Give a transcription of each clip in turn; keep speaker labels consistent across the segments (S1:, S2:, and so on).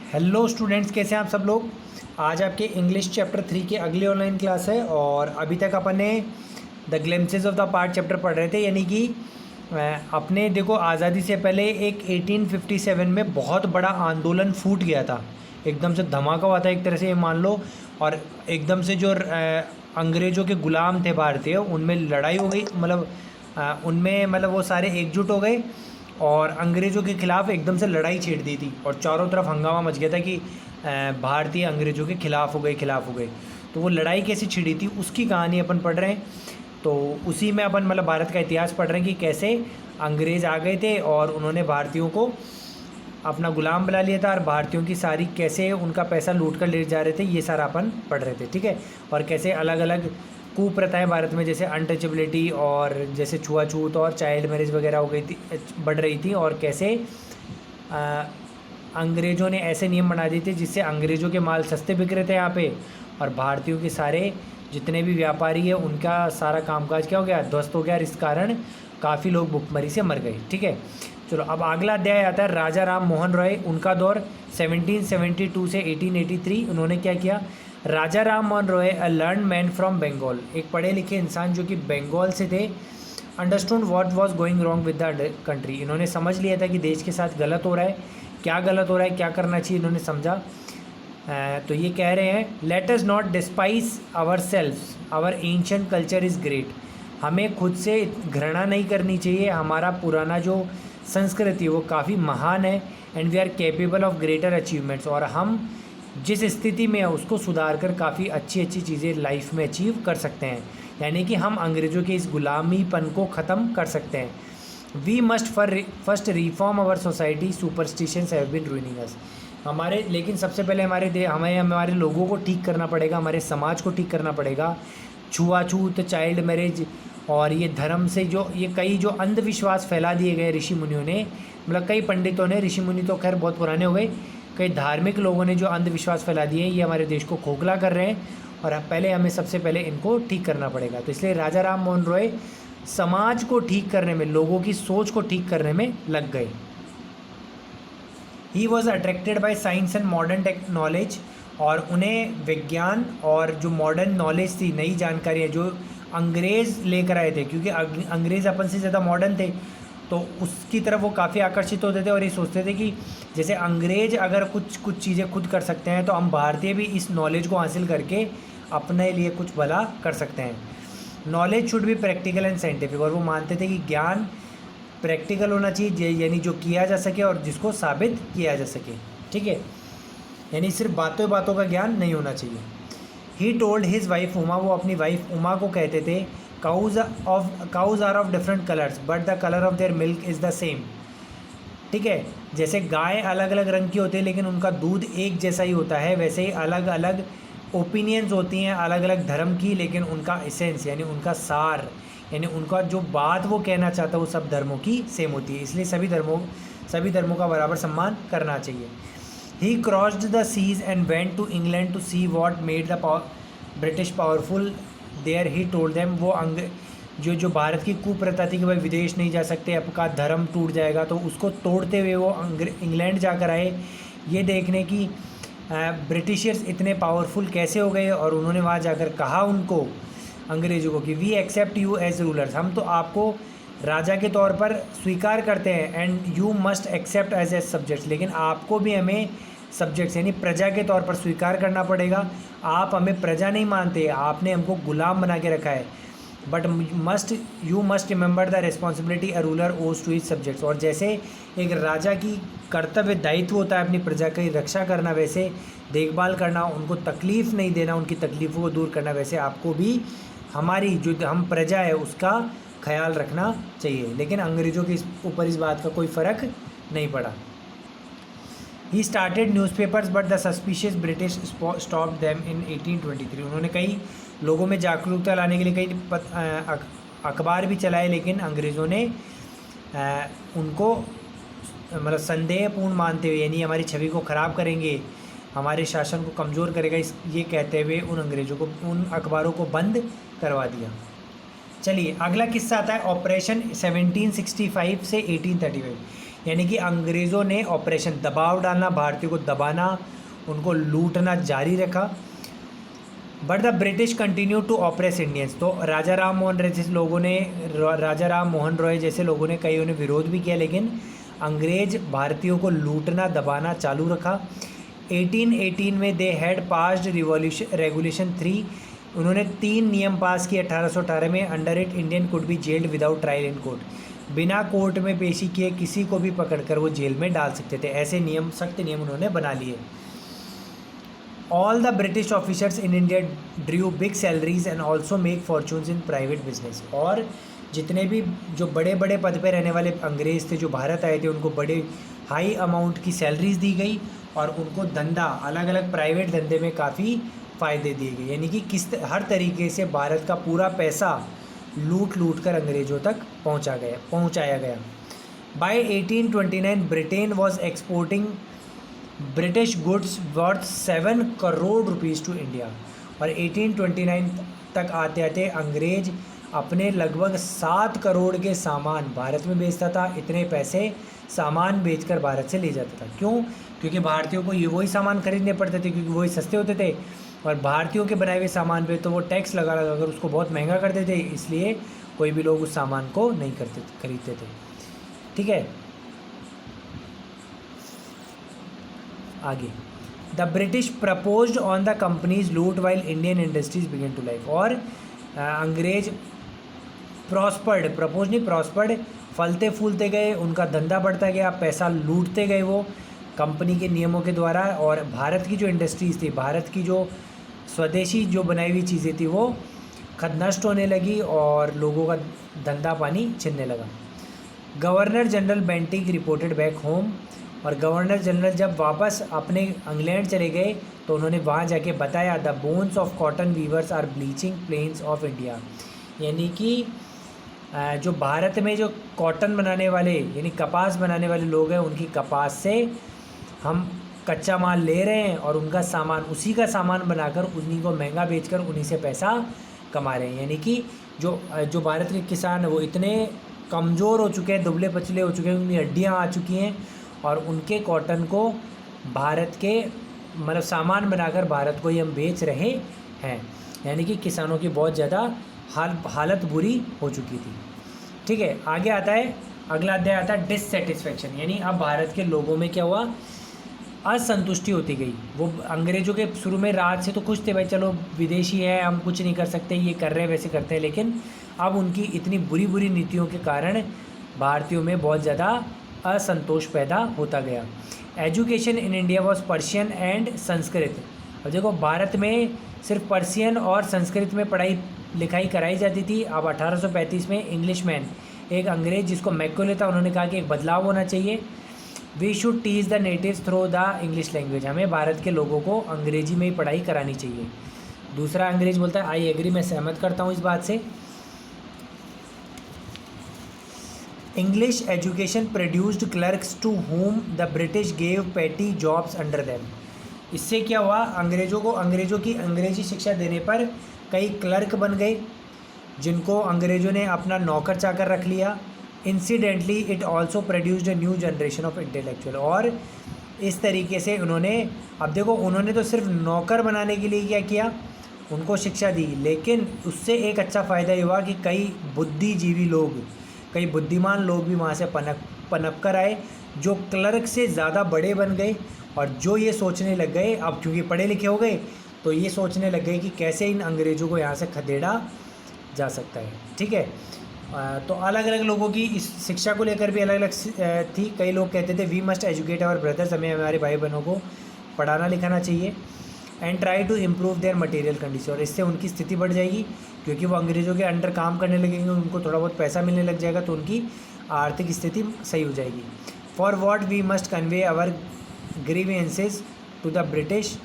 S1: Hello students, कैसे हैं आप सब लोग। आज आपके इंग्लिश चैप्टर 3 की अगली ऑनलाइन क्लास है और अभी तक अपन ने the glimpses of the past chapter पढ़ रहे थे। यानी कि अपने देखो, आज़ादी से पहले एक 1857 में बहुत बड़ा आंदोलन फूट गया था। एकदम से धमाका हुआ था एक तरह से, ये मान लो। और एकदम से जो अंग्रेज़ों के ग़ुलाम थे भारतीय, उनमें लड़ाई हो गई। उनमें वो सारे एकजुट हो गए और अंग्रेज़ों के ख़िलाफ़ एकदम से लड़ाई छेड़ दी थी और चारों तरफ हंगामा मच गया था कि भारतीय अंग्रेज़ों के ख़िलाफ़ हो गए। तो वो लड़ाई कैसे छिड़ी थी उसकी कहानी अपन पढ़ रहे हैं। तो उसी में अपन भारत का इतिहास पढ़ रहे हैं कि कैसे अंग्रेज़ आ गए थे और उन्होंने भारतीयों को अपना गुलाम बना लिया था और भारतीयों की सारी कैसे उनका पैसा लूट कर ले जा रहे थे, ये सारा अपन पढ़ रहे थे। ठीक है। और कैसे अलग अलग कुप्रथाएं भारत में, जैसे अनटचेबिलिटी और जैसे छुआछूत और चाइल्ड मैरिज वगैरह हो गई थी, बढ़ रही थी। और कैसे अंग्रेज़ों ने ऐसे नियम बना दिए थे जिससे अंग्रेज़ों के माल सस्ते बिक रहे थे यहाँ पे, और भारतीयों के सारे जितने भी व्यापारी है उनका सारा कामकाज क्या हो गया, ध्वस्त हो गया। और इस कारण काफ़ी लोग भुखमरी से मर गए। ठीक है। चलो, अब अगला अध्याय आता है राजा राम मोहन रॉय। उनका दौर 1772 से 1883। उन्होंने क्या किया। Raja Ram Mohan Roy, a learned man from Bengal, एक पढ़े लिखे इंसान जो कि बंगाल से थे, understood what was going wrong with the country. इन्होंने समझ लिया था कि देश के साथ गलत हो रहा है, क्या गलत हो रहा है, क्या करना चाहिए, इन्होंने समझा। तो ये कह रहे हैं, let us not despise ourselves, our ancient culture is great. हमें खुद से घृणा नहीं करनी चाहिए, हमारा पुराना जो संस्कृति है वो काफ़ी महान है। And we are capable of greater achievements, और हम जिस स्थिति में है उसको सुधार कर काफ़ी अच्छी अच्छी चीज़ें लाइफ में अचीव कर सकते हैं। यानी कि हम अंग्रेज़ों के इस गुलामीपन को ख़त्म कर सकते हैं। We must first reform our society, superstitions have been ruining us. लेकिन सबसे पहले हमारे लोगों को ठीक करना पड़ेगा, हमारे समाज को ठीक करना पड़ेगा। छुआछूत, चाइल्ड मैरिज और ये धर्म से कई जो अंधविश्वास फैला दिए गए ऋषि मुनियों ने, कई पंडितों ने, ऋषि मुनि तो खैर बहुत पुराने हो गए, कई धार्मिक लोगों ने जो अंधविश्वास फैला दिए हैं, ये हमारे देश को खोखला कर रहे हैं और पहले हमें सबसे पहले इनको ठीक करना पड़ेगा। तो इसलिए राजा राम मोहन रॉय समाज को ठीक करने में, लोगों की सोच को ठीक करने में लग गए। He was attracted by science and modern knowledge, और उन्हें विज्ञान और जो मॉडर्न नॉलेज थी, नई जानकारियाँ जो अंग्रेज़ लेकर आए थे, क्योंकि अंग्रेज़ अपन से ज़्यादा मॉडर्न थे, तो उसकी तरफ वो काफ़ी आकर्षित होते थे और ये सोचते थे कि जैसे अंग्रेज़ अगर कुछ चीज़ें खुद कर सकते हैं तो हम भारतीय भी इस नॉलेज को हासिल करके अपने लिए कुछ भला कर सकते हैं। Knowledge should be practical and scientific, और वो मानते थे कि ज्ञान प्रैक्टिकल होना चाहिए, यानी जो किया जा सके और जिसको साबित किया जा सके। ठीक है। यानी सिर्फ बातों बातों का ज्ञान नहीं होना चाहिए। He told his wife Uma, वो अपनी वाइफ उमा को कहते थे, cows are of different colours but the colour of their milk is the same. ठीक है। जैसे गाय अलग अलग रंग की होती है लेकिन उनका दूध एक जैसा ही होता है, वैसे ही अलग अलग ओपिनियन्स होती हैं अलग अलग धर्म की, लेकिन उनका एसेंस यानी उनका सार, यानी उनका जो बात वो कहना चाहता है वो सब धर्मों की सेम होती है। इसलिए सभी धर्मों का बराबर सम्मान करना चाहिए। He crossed the seas and went to England to see what made the British powerful there. He told them, वो जो भारत की कुप्रथा थी कि भाई विदेश नहीं जा सकते, आपका धर्म टूट जाएगा, तो उसको तोड़ते हुए वो इंग्लैंड जाकर आए ये देखने की ब्रिटिशर्स इतने पावरफुल कैसे हो गए। और उन्होंने वहाँ जाकर कहा उनको, अंग्रेज़ों को, कि we accept you as rulers, हम तो आपको राजा के तौर पर स्वीकार करते हैं, and you must accept as subjects, लेकिन आपको भी हमें सब्जेक्ट्स यानी प्रजा के तौर पर स्वीकार करना पड़ेगा। आप हमें प्रजा नहीं मानते, आपने हमको गुलाम बना के रखा है। But you must remember the responsibility a ruler ओज टू हिज सब्जेक्ट्स, और जैसे एक राजा की कर्तव्य दायित्व होता है अपनी प्रजा की रक्षा करना, वैसे देखभाल करना, उनको तकलीफ़ नहीं देना, उनकी तकलीफ़ों को दूर करना, वैसे आपको भी हमारी जो हम प्रजा है उसका ख्याल रखना चाहिए। लेकिन अंग्रेज़ों के ऊपर इस बात का कोई फ़र्क नहीं पड़ा। He started newspapers but the suspicious British stop them in 1823। उन्होंने कई लोगों में जागरूकता लाने के लिए कई अखबार भी चलाए, लेकिन अंग्रेज़ों ने उनको संदेहपूर्ण मानते हुए, यानी हमारी छवि को ख़राब करेंगे, हमारे शासन को कमज़ोर करेगा, ये कहते हुए उन अखबारों को बंद करवा दिया। चलिए, अगला किस्सा आता है ऑपरेशन 1765 से 1835। यानी कि अंग्रेज़ों ने ऑपरेशन दबाव डालना, भारतीयों को दबाना, उनको लूटना जारी रखा। But the British continue to oppress Indians. तो राजा राम मोहन रॉय जैसे लोगों ने कई उन्हें विरोध भी किया, लेकिन अंग्रेज भारतीयों को लूटना दबाना चालू रखा। 1818 में दे हैड पास्ड रेगुलेशन 3। उन्होंने 3 नियम पास किए 1818 में। Under it Indian could be gelled without trial in court. बिना कोर्ट में पेशी किए किसी को भी पकड़कर वो जेल में डाल सकते थे। ऐसे नियम, सख्त नियम उन्होंने बना लिए। All the British officers in India Drew big salaries and also make fortunes in private business. और जितने भी जो बड़े बड़े पद पे रहने वाले अंग्रेज़ थे जो भारत आए थे, उनको बड़े हाई अमाउंट की सैलरीज दी गई और उनको धंधा, अलग अलग प्राइवेट धंधे में काफ़ी फ़ायदे दिए गए। यानी कि हर तरीके से भारत का पूरा पैसा लूट कर अंग्रेज़ों तक पहुंचाया गया। By 1829 Britain was exporting British goods worth 7 crore rupees to India. और 1829 तक आते आते अंग्रेज अपने लगभग 7 करोड़ के सामान भारत में बेचता था। इतने पैसे सामान बेचकर भारत से ले जाता था। क्यों? क्योंकि भारतीयों को ये वही सामान खरीदने पड़ते थे, क्योंकि वही सस्ते होते थे। और भारतीयों के बनाए हुए सामान पे तो वो टैक्स लगा कर उसको बहुत महंगा करते थे, इसलिए कोई भी लोग उस सामान को नहीं खरीदते थे। ठीक है, आगे। The British proposed on the companies loot while Indian industries begin to life. और अंग्रेज प्रॉस्पर्ड, फलते फूलते गए, उनका धंधा बढ़ता गया, पैसा लूटते गए वो कंपनी के नियमों के द्वारा। और भारत की जो इंडस्ट्रीज़ थी, भारत की जो स्वदेशी जो बनाई हुई चीज़ें थी, वो नष्ट होने लगी और लोगों का धंधा पानी छिनने लगा। Governor general Bentinck reported back home. और गवर्नर जनरल जब वापस अपने इंग्लैंड चले गए तो उन्होंने वहाँ जाके बताया, the bones of cotton weavers are bleaching plains of India. यानी कि जो भारत में जो कॉटन बनाने वाले यानी कपास बनाने वाले लोग हैं, उनकी कपास से हम कच्चा माल ले रहे हैं और उनका सामान, उसी का सामान बनाकर उन्हीं को महंगा बेचकर उन्हीं से पैसा कमा रहे हैं। यानी कि जो भारत के किसान हैं वो इतने कमज़ोर हो चुके हैं, दुबले पतले हो चुके हैं, उनकी हड्डियाँ आ चुकी हैं और उनके कॉटन को भारत के मतलब सामान बनाकर भारत को ही हम बेच रहे हैं। यानी कि किसानों की बहुत ज़्यादा हालत बुरी हो चुकी थी। ठीक है, आगे आता है, अगला अध्याय आता है डिससेटिस्फेक्शन। यानी अब भारत के लोगों में क्या हुआ, असंतुष्टि होती गई। वो अंग्रेज़ों के शुरू में राज से तो खुश थे, भाई चलो विदेशी है, हम कुछ नहीं कर सकते, ये कर रहे हैं वैसे करते हैं। लेकिन अब उनकी इतनी बुरी बुरी नीतियों के कारण भारतीयों में बहुत ज़्यादा असंतोष पैदा होता गया। Education in India was Persian and Sanskrit. अब देखो, भारत में सिर्फ पर्शियन और संस्कृत में पढ़ाई लिखाई कराई जाती थी। अब 1835 में इंग्लिशमैन, एक अंग्रेज जिसको मैकोले था, उन्होंने कहा कि एक बदलाव होना चाहिए। We should teach the natives through the English language. हमें भारत के लोगों को अंग्रेजी में ही पढ़ाई करानी चाहिए। दूसरा अंग्रेज बोलता है, आई एग्री, मैं सहमत करता हूँ इस बात से। English education produced clerks to whom the British gave petty jobs under them. इससे क्या हुआ, अंग्रेज़ों की अंग्रेजी शिक्षा देने पर कई क्लर्क बन गए जिनको अंग्रेज़ों ने अपना नौकर चाकर रख लिया। Incidentally it also produced a new generation of intellectual. और इस तरीके से उन्होंने, अब देखो, उन्होंने तो सिर्फ नौकर बनाने के लिए क्या किया, उनको शिक्षा दी, लेकिन उससे एक अच्छा फ़ायदा ये हुआ कि कई बुद्धिजीवी लोग, कई बुद्धिमान लोग भी वहाँ से पनप कर आए, जो क्लर्क से ज़्यादा बड़े बन गए और जो ये सोचने लग गए, अब क्योंकि पढ़े लिखे हो गए, तो ये सोचने लग गए कि कैसे इन अंग्रेज़ों को यहाँ से खदेड़ा जा सकता है। ठीक है, तो अलग अलग लोगों की इस शिक्षा को लेकर भी अलग अलग थी। कई लोग कहते थे we must educate our brothers, हमें हमारे भाई बहनों को पढ़ाना लिखाना चाहिए। And try to improve their material condition. और इससे उनकी स्थिति बढ़ जाएगी, क्योंकि वो अंग्रेज़ों के अंडर काम करने लगेंगे, उनको थोड़ा बहुत पैसा मिलने लग जाएगा, तो उनकी आर्थिक स्थिति सही हो जाएगी। For what we must convey our grievances to the British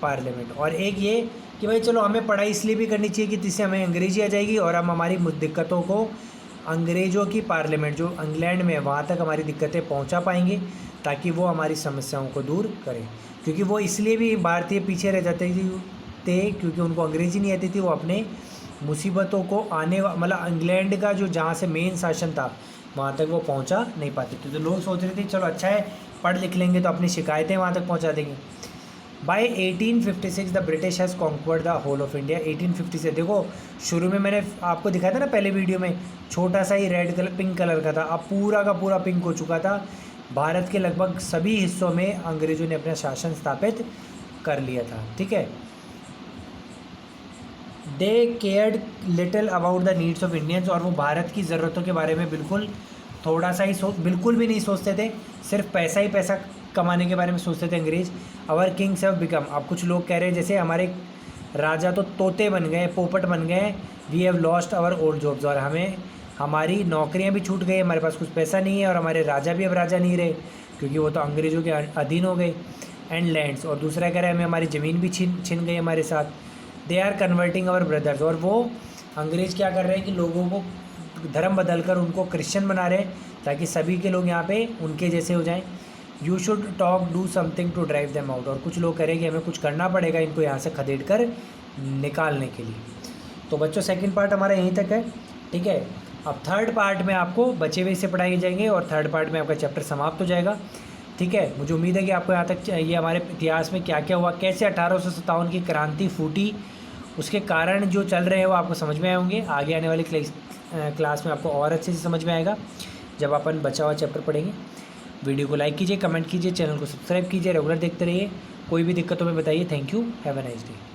S1: parliament. और एक ये कि भाई चलो, हमें पढ़ाई इसलिए भी करनी चाहिए कि जिससे हमें अंग्रेजी आ जाएगी और हम हमारी दिक्कतों को अंग्रेज़ों की पार्लियामेंट जो इंग्लैंड में, वहाँ तक हमारी दिक्कतें पहुँचा पाएंगे, ताकि वो हमारी समस्याओं को दूर करें। क्योंकि वो इसलिए भी भारतीय पीछे रह जाते थे क्योंकि उनको अंग्रेज़ी नहीं आती थी। वो अपने मुसीबतों को मतलब इंग्लैंड का जो जहाँ से मेन शासन था, वहाँ तक वो पहुँचा नहीं पाते थे। तो लोग सोच रहे थे चलो अच्छा है पढ़ लिख लेंगे तो अपनी शिकायतें वहाँ तक पहुँचा देंगे। By 1856 the British has conquered the whole of India. 1850 से देखो, शुरू में मैंने आपको दिखाया था ना पहले वीडियो में, छोटा सा ही रेड कलर पिंक कलर का था, अब पूरा का पूरा पिंक हो चुका था। भारत के लगभग सभी हिस्सों में अंग्रेज़ों ने अपना शासन स्थापित कर लिया था। ठीक है, they cared little about the needs of Indians, और वो भारत की ज़रूरतों के बारे में बिल्कुल थोड़ा सा ही बिल्कुल भी नहीं सोचते थे, सिर्फ पैसा ही पैसा कमाने के बारे में सोचते थे अंग्रेज़। अवर किंग्स हैव बिकम, अब कुछ लोग कह रहे हैं जैसे हमारे राजा तो तोते बन गए, पोपट बन गए, we have lost our old jobs, और हमें हमारी नौकरियां भी छूट गई, हमारे पास कुछ पैसा नहीं है, और हमारे राजा भी अब राजा नहीं रहे क्योंकि वो तो अंग्रेज़ों के अधीन हो गए। एंड लैंड्स, और दूसरा कह रहे हैं हमें हमारी ज़मीन भी छिन गई हमारे साथ। They are converting our brothers, और वो अंग्रेज़ क्या कर रहे हैं कि लोगों को धर्म बदल कर उनको क्रिश्चियन बना रहे हैं ताकि सभी के लोग यहाँ पे उनके जैसे हो जाएं। You should talk do something to drive them out, और कुछ लोग करें कि हमें कुछ करना पड़ेगा इनको यहाँ से खदेड़ कर निकालने के लिए। तो बच्चों सेकंड पार्ट हमारा यहीं तक है। ठीक है, अब थर्ड पार्ट में आपको बचे हुए से पढ़ाए जाएंगे और थर्ड पार्ट में आपका चैप्टर समाप्त हो जाएगा। ठीक है, मुझे उम्मीद है कि आपको यहाँ तक ये हमारे इतिहास में क्या क्या हुआ, कैसे 1857 की क्रांति फूटी, उसके कारण जो चल रहे हैं वो आपको समझ में आए होंगे। आगे आने वाली क्लास में आपको और अच्छे से समझ में आएगा जब अपन बचा हुआ चैप्टर पढ़ेंगे। वीडियो को लाइक कीजिए, कमेंट कीजिए, चैनल को सब्सक्राइब कीजिए, रेगुलर देखते रहिए। कोई भी दिक्कत हो में बताइए। Thank you, have a nice day.